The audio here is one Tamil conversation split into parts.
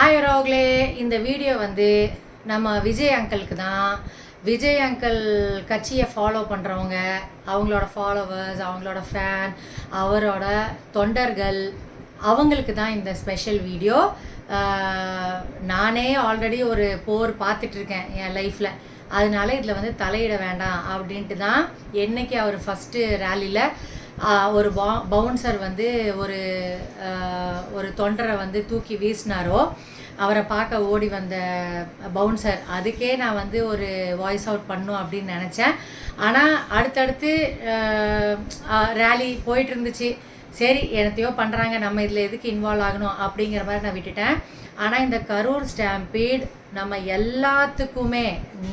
ஹாய் ரோக்லே, இந்த வீடியோ வந்து நம்ம விஜய் அங்கிளுக்கு தான். விஜய் அங்கிள் கட்சியை ஃபாலோ பண்ணுறவங்க, அவங்களோட ஃபாலோவர்ஸ், அவங்களோட ஃபேன், அவரோட தொண்டர்கள், அவங்களுக்கு தான் இந்த ஸ்பெஷல் வீடியோ. நானே ஆல்ரெடி ஒரு போர் பார்த்துட்ருக்கேன் என் லைஃப்பில், அதனால இதில் வந்து தலையிட வேண்டாம் அப்படின்ட்டு தான். என்னைக்கு அவர் ஃபஸ்ட்டு ரேலியில் ஒரு பவுன்சர் வந்து ஒரு தொண்டரை வந்து தூக்கி வீசினாரோ, அவரை பார்க்க ஓடி வந்த பவுன்சர், அதுக்கே நான் வந்து ஒரு வாய்ஸ் அவுட் பண்ணும் அப்படின்னு நினச்சேன். ஆனால் அடுத்தடுத்து ரேலி போயிட்டு இருந்துச்சு. சரி, என்னத்தையோ பண்ணுறாங்க, நம்ம இதில் எதுக்கு இன்வால்வ் ஆகணும் அப்படிங்கிற மாதிரி நான் விட்டுட்டேன். ஆனால் இந்த கரூர் ஸ்டாம்பீட் நம்ம எல்லாத்துக்குமே,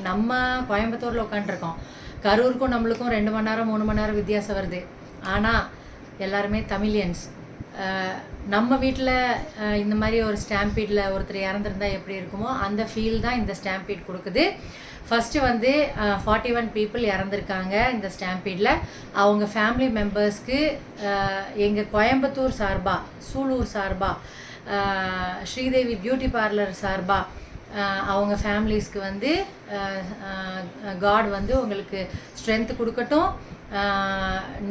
நம்ம கோயம்புத்தூரில் உட்காந்துருக்கோம், கரூருக்கும் நம்மளுக்கும் 2 மணி நேரம் 3 மணி நேரம் வித்தியாசம் வருது. ஆனால் எல்லாருமே தமிழியன்ஸ். நம்ம வீட்டில் இந்த மாதிரி ஒரு ஸ்டாம்பீடில் ஒருத்தர் இறந்துருந்தால் எப்படி இருக்குமோ அந்த ஃபீல் தான் இந்த ஸ்டாம்பீட் கொடுக்குது. ஃபஸ்ட்டு வந்து 41 பீப்புள் இறந்துருக்காங்க இந்த ஸ்டாம்பீடில். அவங்க ஃபேமிலி மெம்பர்ஸ்க்கு எங்கள் கோயம்புத்தூர் சார்பாக, சூலூர் சார்பாக, ஸ்ரீதேவி பியூட்டி பார்லர் சார்பாக, அவங்க ஃபேமிலிஸ்க்கு வந்து காட் வந்து உங்களுக்கு ஸ்ட்ரென்த்து கொடுக்கட்டும்.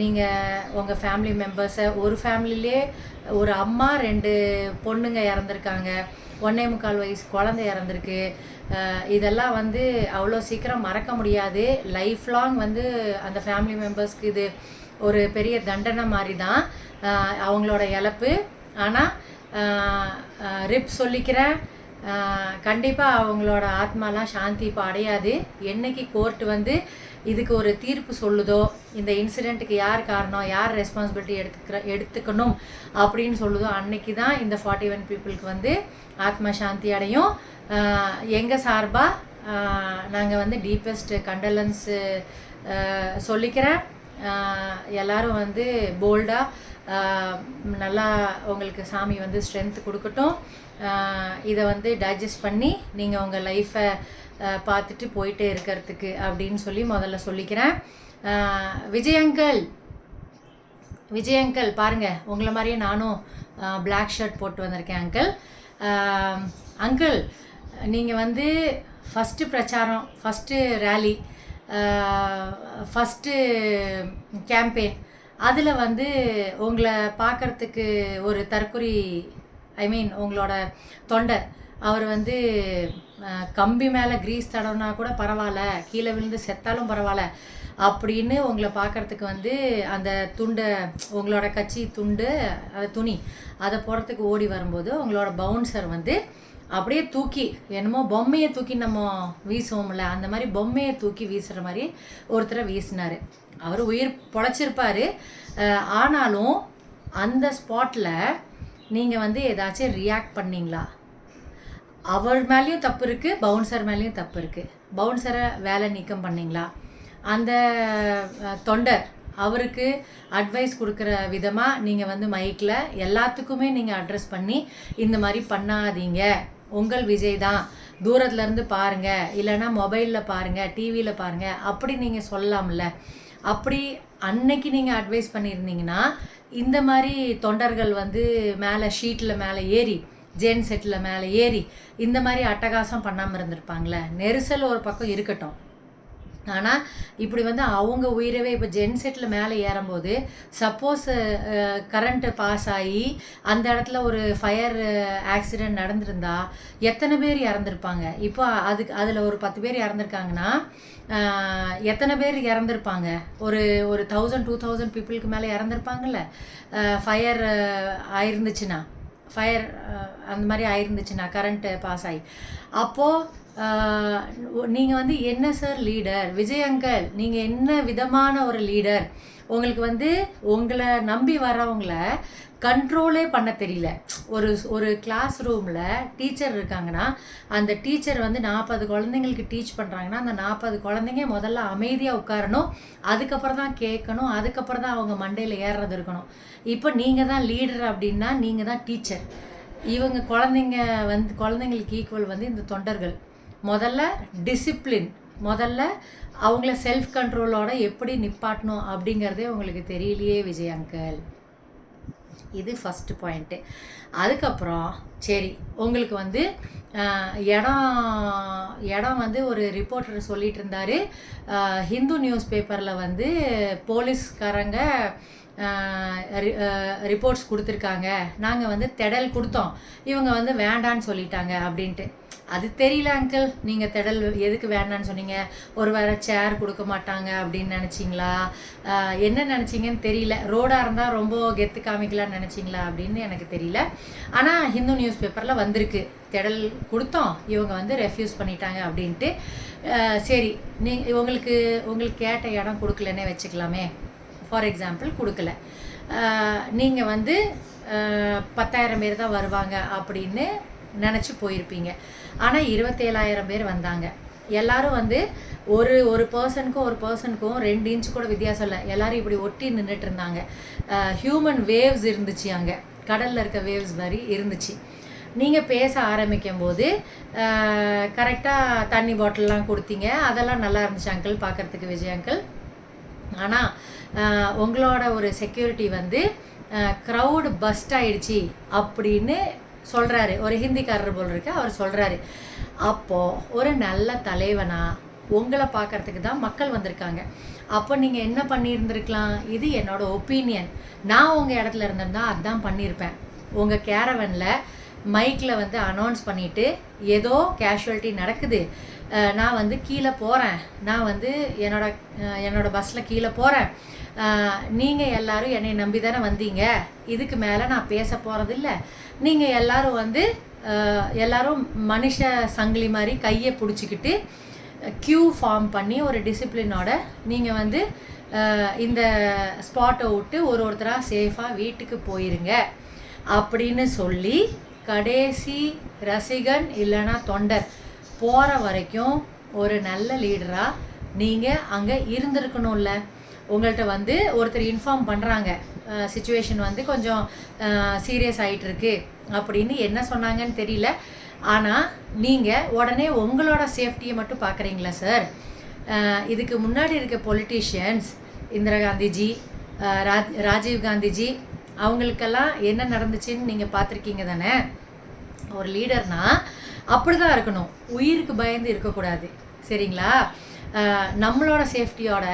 நீங்கள் உங்கள் ஃபேமிலி மெம்பர்ஸை, ஒரு ஃபேமிலிலே ஒரு அம்மா 2 பொண்ணுங்க இறந்துருக்காங்க, 1.25 வயசு குழந்தை இறந்துருக்கு. இதெல்லாம் வந்து அவ்வளோ சீக்கிரம் மறக்க முடியாது. லைஃப் லாங் வந்து அந்த ஃபேமிலி மெம்பர்ஸ்க்கு இது ஒரு பெரிய தண்டனை மாதிரி தான் அவங்களோட இழப்பு. ஆனால் ரிப் சொல்லிக்கிறேன், கண்டிப்பாக அவங்களோட ஆத்மாலாம் சாந்தி இப்போ அடையாது. என்னைக்கு கோர்ட்டு வந்து இதுக்கு ஒரு தீர்ப்பு சொல்லுதோ, இந்த இன்சிடெண்ட்டுக்கு யார் காரணம், யார் ரெஸ்பான்சிபிலிட்டி எடுத்துக்கணும் அப்படின்னு சொல்லுதோ, அன்னைக்கு தான் இந்த 41 பீப்புளுக்கு வந்து ஆத்மா சாந்தி அடையும். எங்கள் சார்பாக நாங்கள் வந்து டீப்பஸ்ட் கண்டலன்ஸு சொல்லிக்கிறேன். எல்லோரும் வந்து போல்டாக நல்லா உங்களுக்கு சாமி வந்து ஸ்ட்ரென்த் கொடுக்கட்டும். இதை வந்து டைஜஸ்ட் பண்ணி நீங்கள் உங்கள் லைஃப்பை பார்த்துட்டு போயிட்டே இருக்கிறதுக்கு அப்படின்னு சொல்லி முதல்ல சொல்லிக்கிறேன். விஜய் அங்கிள் பாருங்கள், உங்களை மாதிரியே நானும் பிளாக் ஷர்ட் போட்டு வந்திருக்கேன். அங்கிள் நீங்கள் வந்து ஃபஸ்ட்டு பிரச்சாரம், ஃபஸ்ட்டு ரேலி, ஃபஸ்ட்டு கேம்பெயின், அதில் வந்து உங்களை பார்க்குறதுக்கு ஒரு தற்குறி, உங்களோட தொண்டர் அவர் வந்து கம்பி மேலே க்ரீஸ் தடவுனா கூட பரவாயில்ல, கீழே விழுந்து செத்தாலும் பரவாயில்ல அப்படின்னு உங்களை பார்க்குறதுக்கு வந்து அந்த துண்டை, உங்களோட கட்சி துண்டு, அது துணி, அதை போடுறதுக்கு ஓடி வரும்போது உங்களோட பவுன்சர் வந்து அப்படியே தூக்கி, என்னமோ பொம்மையை தூக்கி நம்ம வீசுவோம்ல, அந்த மாதிரி பொம்மையை தூக்கி வீசுகிற மாதிரி ஒருத்தரை வீசினார். அவர் உயிர் பொழைச்சிருப்பார். ஆனாலும் அந்த ஸ்பாட்டில் நீங்கள் வந்து ஏதாச்சும் ரியாக்ட் பண்ணிங்களா? அவர் மேலேயும் தப்பு இருக்குது, பவுன்சர் மேலேயும் தப்பு இருக்குது. பவுன்சரை வேலை நீக்கம் பண்ணிங்களா? அந்த தொண்டர் அவருக்கு அட்வைஸ் கொடுக்குற விதமாக நீங்கள் வந்து மைக்கில் எல்லாத்துக்குமே நீங்கள் அட்ரஸ் பண்ணி இந்த மாதிரி பண்ணாதீங்க, உங்கள் விஜய் தான், தூரத்துலேருந்து பாருங்கள், இல்லைன்னா மொபைலில் பாருங்கள், டிவியில் பாருங்கள், அப்படி நீங்கள் சொல்லலாம்ல. அப்படி அன்னைக்கு நீங்கள் அட்வைஸ் பண்ணியிருந்தீங்கன்னா இந்த மாதிரி தொண்டர்கள் வந்து மேலே ஷீட்டில் மேலே ஏறி, ஜென் செட்டில் மேலே ஏறி இந்த மாதிரி அட்டகாசம் பண்ணாமல் இருந்திருப்பாங்களே. நெரிசல் ஒரு பக்கம் இருக்கட்டும், ஆனால் இப்படி வந்து அவங்க உயிரவே, இப்போ ஜென் செட்டில் மேலே ஏறும்போது சப்போஸ் கரண்ட்டு பாஸ் ஆகி அந்த இடத்துல ஒரு ஃபயர் ஆக்சிடெண்ட் நடந்திருந்தா எத்தனை பேர் இறந்துருப்பாங்க? இப்போ அதில் ஒரு 10 பேர் இறந்துருக்காங்கன்னா எத்தனை பேர் இறந்துருப்பாங்க? ஒரு 1000-2000 பீப்புளுக்கு மேலே இறந்துருப்பாங்கல்ல. ஃபயர் ஆயிருந்துச்சுன்னா, ஃபயர் அந்த மாதிரி ஆயிருந்துச்சுன்னா, கரண்ட்டு பாஸ் ஆகி, அப்போது நீங்கள் வந்து என்ன சார் லீடர்? விஜய் அங்கிள், நீங்கள் என்ன விதமான ஒரு லீடர்? உங்களுக்கு வந்து உங்களை நம்பி வரவங்கள கண்ட்ரோலே பண்ண தெரியல. ஒரு கிளாஸ் ரூமில் டீச்சர் இருக்காங்கன்னா அந்த டீச்சர் வந்து 40 குழந்தைங்களுக்கு டீச் பண்ணுறாங்கன்னா அந்த 40 குழந்தைங்க முதல்ல அமைதியாக உட்காரணும், அதுக்கப்புறம் தான் கேட்கணும், அதுக்கப்புறம் தான் அவங்க மண்டையில் ஏறுறது இருக்கணும். இப்போ நீங்கள் தான் லீடர் அப்படின்னா நீங்கள் தான் டீச்சர். இவங்க குழந்தைங்களுக்கு ஈக்குவல் வந்து இந்த தொண்டர்கள். முதல்ல டிசிப்ளின், முதல்ல அவங்கள செல்ஃப் கண்ட்ரோலோட எப்படி நிப்பாட்டணும் அப்படிங்கிறதே உங்களுக்கு தெரியலையே விஜய் அங்கிள். இது ஃபஸ்ட்டு பாயிண்ட்டு. அதுக்கப்புறம் சரி உங்களுக்கு வந்து இடம் வந்து ஒரு ரிப்போர்ட்டர் சொல்லிகிட்டு இருந்தார், ஹிந்து நியூஸ் பேப்பரில் வந்து போலீஸ்காரங்க ரிப்போர்ட்ஸ் கொடுத்துருக்காங்க, நாங்கள் வந்து திடல் கொடுத்தோம், இவங்க வந்து வேண்டான்னு சொல்லிட்டாங்க அப்படின்ட்டு. அது தெரியல அங்கிள், நீங்கள் திடல் எதுக்கு வேண்டான்னு சொன்னீங்க? ஒரு வேறு சேர் கொடுக்க மாட்டாங்க அப்படின்னு நினச்சிங்களா? என்ன நினச்சிங்கன்னு தெரியல. ரோடாக இருந்தால் ரொம்ப கெத்து காமிக்கலான்னு நினச்சிங்களா அப்படின்னு எனக்கு தெரியல. ஆனால் ஹிந்து நியூஸ் பேப்பரில் வந்திருக்கு, திடல் கொடுத்தோம், இவங்க வந்து ரெஃப்யூஸ் பண்ணிட்டாங்க அப்படின்ட்டு. சரி, உங்களுக்கு கேட்ட இடம் கொடுக்கலன்னே வச்சுக்கலாமே. ஃபார் எக்ஸாம்பிள் கொடுக்கல, நீங்கள் வந்து 10,000 பேர் தான் வருவாங்க அப்படின்னு நினச்சி போயிருப்பீங்க. ஆனால் 27,000 பேர் வந்தாங்க. எல்லோரும் வந்து ஒரு பர்சனுக்கும் 2 இன்ச்சு கூட வித்தியாசம் இல்லை, எல்லோரும் இப்படி ஒட்டி நின்றுட்டு இருந்தாங்க. ஹியூமன் வேவ்ஸ் இருந்துச்சு, அங்கே கடலில் இருக்க வேவ்ஸ் மாதிரி இருந்துச்சு. நீங்கள் பேச ஆரம்பிக்கும் போது கரெக்டாக தண்ணி பாட்டிலெலாம் கொடுத்தீங்க, அதெல்லாம் நல்லா இருந்துச்சு அங்கிள் பார்க்குறதுக்கு, விஜய் அங்கிள். ஆனால் உங்களோட ஒரு செக்யூரிட்டி வந்து க்ரௌடு பஸ்ட் ஆயிடுச்சு அப்படின்னு சொல்கிறாரு. ஒரு ஹிந்திக்காரர் போல் இருக்கு, அவர் சொல்கிறாரு. அப்போது ஒரு நல்ல தலைவனாக உங்களை பார்க்குறதுக்கு தான் மக்கள் வந்திருக்காங்க. அப்போ நீங்கள் என்ன பண்ணியிருந்துருக்கலாம்? இது என்னோடய ஒப்பீனியன். நான் உங்கள் இடத்துல இருந்திருந்தா அதுதான் பண்ணியிருப்பேன். உங்கள் கேரவனில் மைக்கில் வந்து அனௌன்ஸ் பண்ணிவிட்டு ஏதோ கேஷுவலிட்டி நடக்குது, நான் வந்து கீழே போகிறேன், நான் வந்து என்னோட பஸ்ஸில் கீழே போகிறேன், நீங்கள் எல்லோரும் என்னை நம்பி தானே வந்தீங்க, இதுக்கு மேலே நான் பேச போகிறதில்ல, நீங்கள் எல்லோரும் வந்து எல்லோரும் மனுஷ சங்கிலி மாதிரி கையை பிடிச்சிக்கிட்டு க்யூ ஃபார்ம் பண்ணி ஒரு டிசிப்ளினோட நீங்கள் வந்து இந்த ஸ்பாட்டை விட்டு ஒருத்தராக சேஃபாக வீட்டுக்கு போயிருங்க அப்படின்னு சொல்லி கடைசி ரசிகன் இல்லைன்னா தொண்டர் போகிற வரைக்கும் ஒரு நல்ல லீடராக நீங்கள் அங்கே இருந்திருக்கணும்ல. உங்கள்கிட்ட வந்து ஒருத்தர் இன்ஃபார்ம் பண்ணுறாங்க, சிச்சுவேஷன் வந்து கொஞ்சம் சீரியஸ் ஆகிட்டுருக்கு அப்படின்னு என்ன சொன்னாங்கன்னு தெரியல. ஆனால் நீங்கள் உடனே உங்களோட சேஃப்டியை மட்டும் பார்க்குறீங்களா சார்? இதுக்கு முன்னாடி இருக்க பொலிட்டீஷியன்ஸ், இந்திரா காந்திஜி, ராஜீவ் காந்திஜி, அவங்களுக்கெல்லாம் என்ன நடந்துச்சுன்னு நீங்கள் பார்த்துருக்கீங்க தானே? ஒரு லீடர்னால் அப்படி தான் இருக்கணும், உயிருக்கு பயந்து இருக்கக்கூடாது, சரிங்களா? நம்மளோட சேஃப்டியோட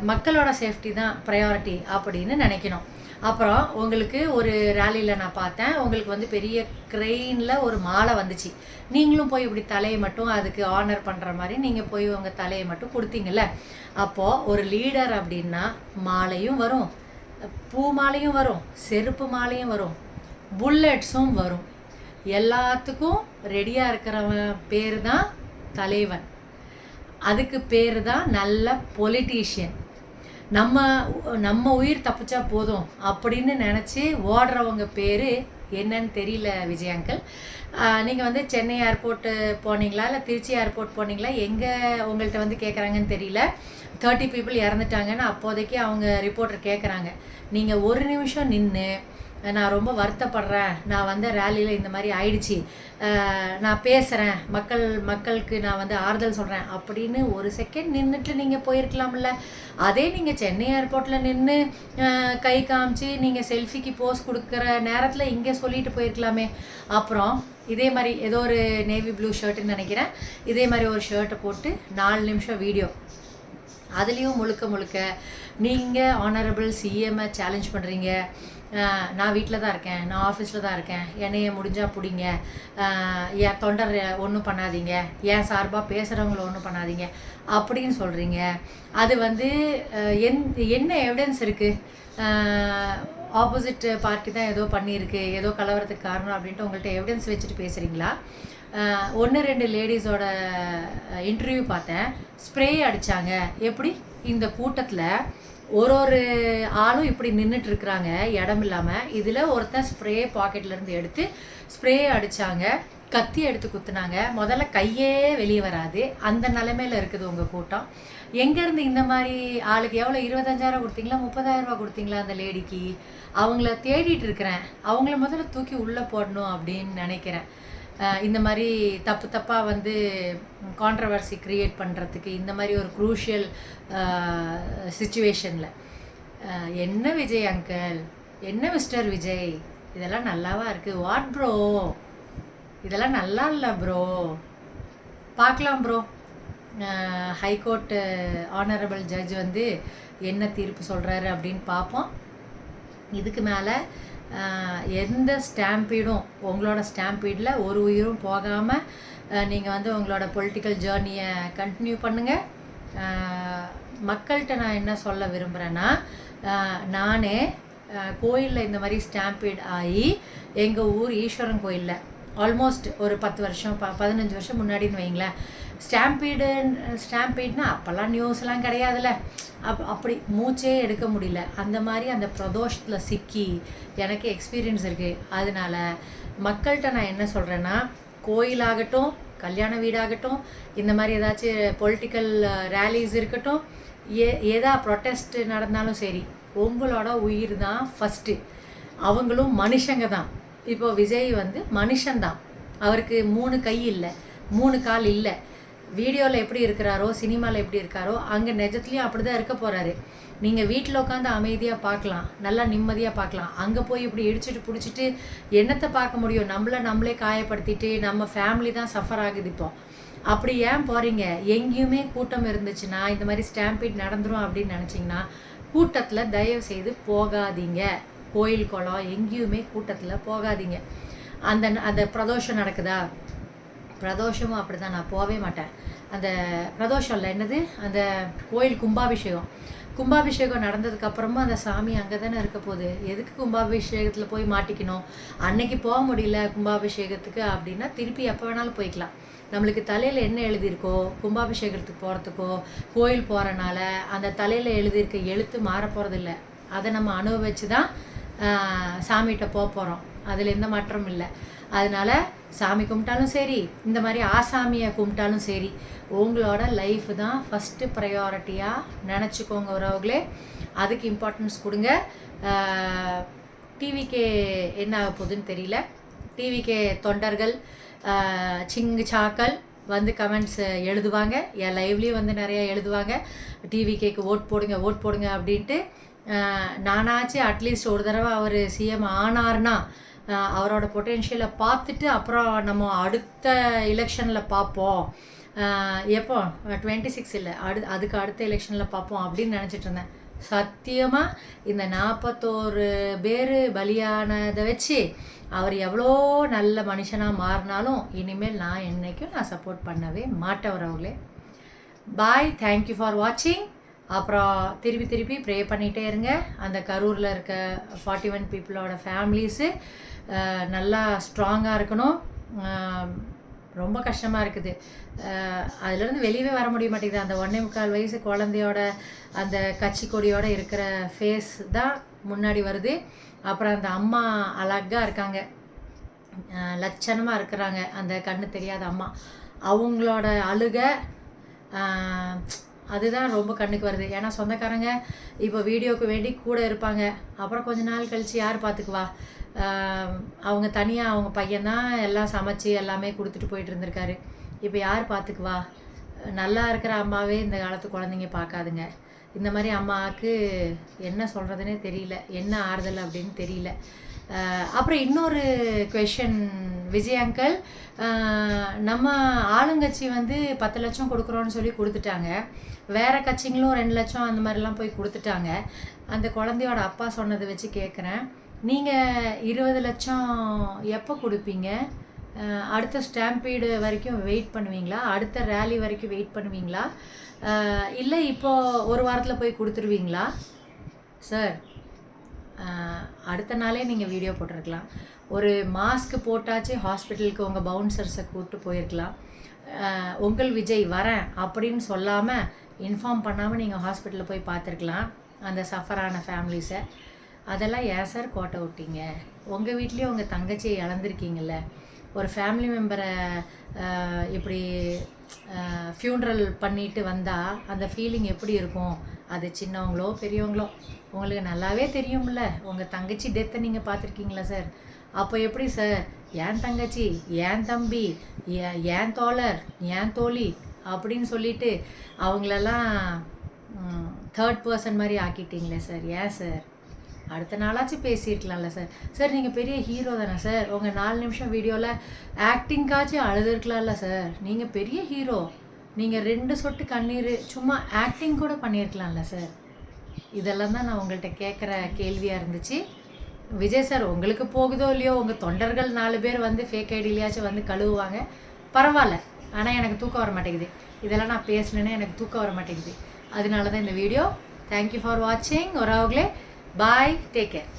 மக்களோட சேஃப்டி தான் ப்ரையாரிட்டி அப்படின்னு நினைக்கணும். அப்புறம் உங்களுக்கு ஒரு ரேலியில் நான் பார்த்தேன், உங்களுக்கு வந்து பெரிய க்ரெயினில் ஒரு மாலை வந்துச்சு, நீங்களும் போய் இப்படி தலையை மட்டும் அதுக்கு ஆனர் பண்ணுற மாதிரி நீங்கள் போய் உங்கள் தலையை மட்டும் கொடுத்தீங்கல்ல. அப்போது ஒரு லீடர் அப்படின்னா மாலையும் வரும், பூ மாலையும் வரும், செருப்பு மாலையும் வரும், புல்லட்ஸும் வரும், எல்லாத்துக்கும் ரெடியாக இருக்கிறவன் பேர் தான் தலைவன். அதுக்கு பேர் தான் நல்ல பொலிட்டீஷியன். நம்ம உயிர் தப்பிச்சா போதும் அப்படின்னு நினச்சி ஓடுறவங்க பேர் என்னன்னு தெரியல விஜய் அங்கிள். நீங்கள் வந்து சென்னை ஏர்போர்ட்டு போனீங்களா இல்லை திருச்சி ஏர்போர்ட் போனீங்களா, எங்கே உங்கள்கிட்ட வந்து கேட்குறாங்கன்னு தெரியல. 30 people இறந்துட்டாங்கன்னு அப்போதைக்கு அவங்க ரிப்போர்ட்டர் கேட்குறாங்க. நீங்கள் ஒரு நிமிஷம் நின்று, நான் ரொம்ப வருத்தப்படுறேன், நான் வந்து ரேலியில் இந்த மாதிரி ஆயிடுச்சு, நான் பேசுகிறேன், மக்களுக்கு நான் வந்து ஆறுதல் சொல்கிறேன் அப்படின்னு ஒரு செகண்ட் நின்றுட்டு நீங்கள் போயிருக்கலாம்ல. அதே நீங்கள் சென்னை ஏர்போர்ட்டில் நின்று கை காமிச்சு நீங்கள் செல்ஃபிக்கு போஸ் கொடுக்குற நேரத்தில் இங்கே சொல்லிட்டு போயிருக்கலாமே. அப்புறம் இதே மாதிரி ஏதோ ஒரு நேவி ப்ளூ ஷர்ட்டுன்னு நினைக்கிறேன், இதே மாதிரி ஒரு ஷர்ட்டை போட்டு 4 நிமிஷம் வீடியோ, அதுலேயும் முழுக்க நீங்கள் ஆனரபிள் சிஎம்ஐ சேலஞ்ச் பண்ணுறீங்க. நான் வீட்டில் தான் இருக்கேன், நான் ஆஃபீஸில் தான் இருக்கேன், என்னைய முடிஞ்சால் பிடிங்க, என் தொண்டர் ஒன்றும் பண்ணாதீங்க, என் சார்பாக பேசுகிறவங்கள ஒன்றும் பண்ணாதீங்க அப்படின்னு சொல்கிறீங்க. அது வந்து என்ன எவிடன்ஸ் இருக்குது? ஆப்போசிட் பார்ட்டி தான் ஏதோ பண்ணியிருக்கு, ஏதோ கலவரத்துக்கு காரணம் அப்படின்ட்டு உங்கள்கிட்ட எவிடன்ஸ் வச்சுட்டு பேசுகிறீங்களா? 1-2 லேடிஸோட இன்டர்வியூ பார்த்தேன், ஸ்ப்ரே அடித்தாங்க. எப்படி இந்த கூட்டத்தில் ஒரு ஆளும் இப்படி நின்றுட்டுருக்குறாங்க இடம் இல்லாமல், இதில் ஒருத்தன் ஸ்ப்ரே பாக்கெட்லேருந்து எடுத்து ஸ்ப்ரே அடித்தாங்க, கத்தி எடுத்து குத்துனாங்க. முதல்ல கையே வெளியே வராது, அந்த நிலைமையில் இருக்குது உங்கள் கூட்டம். எங்கேருந்து இந்த மாதிரி ஆளுக்கு எவ்வளோ 25,000 கொடுத்தீங்களா, 30,000 ரூபா கொடுத்தீங்களா அந்த லேடிக்கு? அவங்கள தேடிட்டு இருக்கிறேன், அவங்கள முதல்ல தூக்கி உள்ளே போடணும் அப்படின்னு நினைக்கிறேன். இந்த மாதிரி தப்பாக வந்து கான்ட்ரவர்சி க்ரியேட் பண்ணுறதுக்கு இந்த மாதிரி ஒரு க்ரூஷியல் சிச்சுவேஷனில் என்ன விஜய் அங்கிள் என்ன மிஸ்டர் விஜய், இதெல்லாம் நல்லாவா இருக்குது? வாட் ப்ரோ, இதெல்லாம் நல்லா இல்லை ப்ரோ. பார்க்கலாம் ப்ரோ, ஹைகோர்ட்டு ஆனரபிள் ஜட்ஜ் வந்து என்ன தீர்ப்பு சொல்கிறாரு அப்படின்னு பார்ப்போம். இதுக்கு மேலே எந்த ஸ்டாம்பீடும், உங்களோட ஸ்டாம்பீடில் ஒரு உயிரும் போகாமல் நீங்கள் வந்து உங்களோட பொலிட்டிக்கல் ஜேர்னியை கண்டினியூ பண்ணுங்கள். மக்கள்கிட்ட நான் என்ன சொல்ல விரும்புகிறேன்னா, நானே கோயிலில் இந்த மாதிரி ஸ்டாம்பீட் ஆகி எங்கள் ஊர் ஈஸ்வரன் கோயிலில் ஆல்மோஸ்ட் ஒரு 10 வருஷம் 15 வருஷம் முன்னாடின்னு வைங்களேன், ஸ்டாம்பீட்னா அப்போல்லாம் நியூஸ்லாம் கிடையாதுல்ல, அப்படி மூச்சே எடுக்க முடியல. அந்த மாதிரி அந்த பிரதோஷத்தில் சிக்கி எனக்கு எக்ஸ்பீரியன்ஸ் இருக்குது. அதனால் மக்கள்கிட்ட நான் என்ன சொல்கிறேன்னா, கோயிலாகட்டும், கல்யாண வீடாகட்டும், இந்த மாதிரி ஏதாச்சும் பொலிட்டிக்கல் ரேலிஸ் இருக்கட்டும், ஏதா ப்ரொட்டஸ்ட் நடந்தாலும் சரி, உங்களோட உயிர் தான் ஃபஸ்ட்டு. அவங்களும் மனுஷங்க தான். இப்போது விஜய் வந்து மனுஷன்தான். அவருக்கு 3 கை இல்லை, 3 கால் இல்லை. வீடியோவில் எப்படி இருக்கிறாரோ, சினிமாவில் எப்படி இருக்காரோ, அங்கே நிஜத்துலேயும் அப்படி தான் இருக்க போகிறாரு. நீங்கள் வீட்டில் உட்காந்து அமைதியாக பார்க்கலாம், நல்லா நிம்மதியாக பார்க்கலாம். அங்கே போய் இப்படி இடிச்சிட்டு பிடிச்சிட்டு என்னத்தை பார்க்க முடியும்? நம்மளே காயப்படுத்திட்டு நம்ம ஃபேமிலி தான் சஃபர் ஆகுது. இப்போ அப்படி ஏன் போகிறீங்க? எங்கேயுமே கூட்டம் இருந்துச்சுன்னா, இந்த மாதிரி ஸ்டாம்பீட் நடந்துரும் அப்படின்னு நினச்சிங்கன்னா, கூட்டத்தில் தயவு செய்து போகாதீங்க. கோயில் குளம் எங்கேயுமே கூட்டத்தில் போகாதீங்க. அந்த பிரதோஷம் நடக்குதா, பிரதோஷமும் அப்படி தான். நான் போகவே மாட்டேன். அந்த பிரதோஷம் இல்லை, என்னது அந்த கோயில் கும்பாபிஷேகம் நடந்ததுக்கப்புறமும் அந்த சாமி அங்கே தானே இருக்க போகுது. எதுக்கு கும்பாபிஷேகத்தில் போய் மாட்டிக்கணும்? அன்னைக்கு போக முடியல கும்பாபிஷேகத்துக்கு அப்படின்னா திருப்பி எப்போ வேணாலும் போய்க்கலாம். நம்மளுக்கு தலையில் என்ன எழுதியிருக்கோ, கும்பாபிஷேகத்துக்கு போகிறதுக்கோ கோயில் போகிறனால அந்த தலையில் எழுதியிருக்க எழுத்து மாற போகிறதில்ல. அதை நம்ம அனுபவிச்சு தான் சாமிகிட்ட போக போகிறோம். அதில் எந்த மாற்றமும் இல்லை. அதனால் சாமி கும்பிட்டாலும் சரி, இந்த மாதிரி ஆசாமியை கும்பிட்டாலும் சரி, உங்களோட லைஃப் தான் ஃபஸ்ட்டு ப்ரையாரிட்டியாக நினச்சிக்கோங்க உறவுகளே. அதுக்கு இம்பார்ட்டன்ஸ் கொடுங்க. டிவிக்கே என்ன ஆக போகுதுன்னு தெரியல. டிவிக்கே தொண்டர்கள் சிங்கு சாக்கள் வந்து கமெண்ட்ஸ் எழுதுவாங்க. என் லைவ்லேயும் வந்து நிறையா எழுதுவாங்க, டிவிகேக்கு ஓட் போடுங்க அப்படின்ட்டு. நானாச்சு அட்லீஸ்ட் ஒரு தடவை அவர் சிஎம் ஆனார்னா அவரோட பொட்டென்ஷியலை பார்த்துட்டு அப்புறம் நம்ம அடுத்த எலெக்ஷனில் பார்ப்போம். எப்போ 26 இல்லை, அதுக்கு அடுத்த எலெக்ஷனில் பார்ப்போம் அப்படின்னு நினச்சிட்டு இருந்தேன். சத்தியமாக இந்த 41 பேர் பலியானதை வச்சு அவர் எவ்வளோ நல்ல மனுஷனாக மாறினாலும் இனிமேல் நான் என்றைக்கும் சப்போர்ட் பண்ணவே மாட்டேன் வரவங்களே. பாய், தேங்க்யூ ஃபார் வாட்சிங். அப்புறம் திருப்பி ப்ரே பண்ணிகிட்டே இருங்க. அந்த கரூரில் இருக்க 41 பீப்புளோட ஃபேமிலிஸு நல்லா ஸ்ட்ராங்காக இருக்கணும். ரொம்ப கஷ்டமாக இருக்குது. அதுலேருந்து வெளியவே வர முடிய மாட்டேங்குது. அந்த 1.25 வயசு குழந்தையோட அந்த கட்சி கொடியோடு இருக்கிற ஃபேஸ் தான் முன்னாடி வருது. அப்புறம் அந்த அம்மா அழகாக இருக்காங்க, லட்சணமாக இருக்கிறாங்க, அந்த கண்ணு தெரியாத அம்மா. அவங்களோட அழுகை அதுதான் ரொம்ப கண்ணுக்கு வருது. ஏன்னா சொந்தக்காரங்க இப்போ வீடியோவுக்கு வேண்டி கூட இருப்பாங்க. அப்புறம் கொஞ்ச நாள் கழித்து யார் பார்த்துக்குவா? அவங்க தனியாக அவங்க பையன்தான் எல்லாம் சமைச்சு எல்லாமே கொடுத்துட்டு போயிட்டு இருந்திருக்காரு. இப்போ யார் பார்த்துக்குவா? நல்லா இருக்கிற அம்மாவே இந்த காலத்து குழந்தைங்க பார்க்காதுங்க. இந்த மாதிரி அம்மாவுக்கு என்ன சொல்கிறதுனே தெரியல, என்ன ஆறுதல் அப்படின்னு தெரியல. அப்புறம் இன்னொரு குவெஷன், விஜய் அங்கிள், நம்ம ஆளுங்கட்சி வந்து 10 லட்சம் கொடுக்குறோன்னு சொல்லி கொடுத்துட்டாங்க. வேறு கட்சிங்களும் 2 லட்சம் அந்த மாதிரிலாம் போய் கொடுத்துட்டாங்க. அந்த குழந்தையோட அப்பா சொன்னதை வச்சு கேட்குறேன், நீங்கள் 20 லட்சம் எப்போ கொடுப்பீங்க? அடுத்த ஸ்டாம்பீடு வரைக்கும் வெயிட் பண்ணுவீங்களா? அடுத்த ரேலி வரைக்கும் வெயிட் பண்ணுவீங்களா? இல்லை இப்போது ஒரு வாரத்தில் போய் கொடுத்துருவீங்களா? சார், அடுத்த நாளே நீங்கள் வீடியோ போட்டிருக்கலாம். ஒரு மாஸ்க் போட்டாச்சு ஹாஸ்பிட்டலுக்கு உங்கள் பவுன்சர்ஸை கூப்பிட்டு போயிருக்கலாம். உங்கள் விஜய் வரேன் அப்படின்னு சொல்லாமல், இன்ஃபார்ம் பண்ணாமல் நீங்கள் ஹாஸ்பிட்டலில் போய் பார்த்துருக்கலாம் அந்த சஃபரான ஃபேமிலிஸை. அதெல்லாம் ஏன் சார் கோட்டை விட்டீங்க? உங்கள் வீட்லேயும் உங்கள் தங்கச்சியை இழந்திருக்கீங்கள்ல. ஒரு ஃபேமிலி மெம்பரை இப்படி ஃபியூனரல் பண்ணிட்டு வந்தால் அந்த ஃபீலிங் எப்படி இருக்கும்? அது சின்னவங்களோ பெரியவங்களோ உங்களுக்கு நல்லாவே தெரியும்ல. உங்கள் தங்கச்சி டெத்தை நீங்கள் பார்த்துருக்கீங்களா சார்? அப்போ எப்படி சார் ஏன் தங்கச்சி, ஏன் தம்பி, ஏன் தோழர், ஏன் தோழி அப்படின்னு சொல்லிட்டு அவங்களெல்லாம் தேர்ட் பர்சன் மாதிரி ஆக்கிட்டீங்களே சார். ஏன் சார்? அடுத்த நாளாச்சும் பேசியிருக்கலாம்ல சார். சார் நீங்கள் பெரிய ஹீரோ தானே சார், உங்கள் 4 நிமிஷம் வீடியோவில் ஆக்டிங்காச்சும் அழுதுருக்கலாம்ல சார். நீங்கள் பெரிய ஹீரோ, நீங்கள் 2 சொட்டு கண்ணீர் சும்மா ஆக்டிங் கூட பண்ணியிருக்கலாம்ல சார். இதெல்லாம் தான் நான் உங்கள்கிட்ட கேட்குற கேள்வியாக இருந்துச்சு. விஜய் சார் உங்களுக்கு போகுதோ இல்லையோ, உங்கள் தொண்டர்கள் 4 பேர் வந்து ஃபேக் ஐடியிலையாச்சும் வந்து கழுவுவாங்க, பரவாயில்ல. ஆனால் எனக்கு தூக்கம் வர மாட்டேங்குது, இதெல்லாம் நான் பேசினேன்னா எனக்கு தூக்கம் வர மாட்டேங்குது. அதனால தான் இந்த வீடியோ. தேங்க்யூ ஃபார் வாட்சிங். ஒராவுகளே பாய், டேக் கேர்.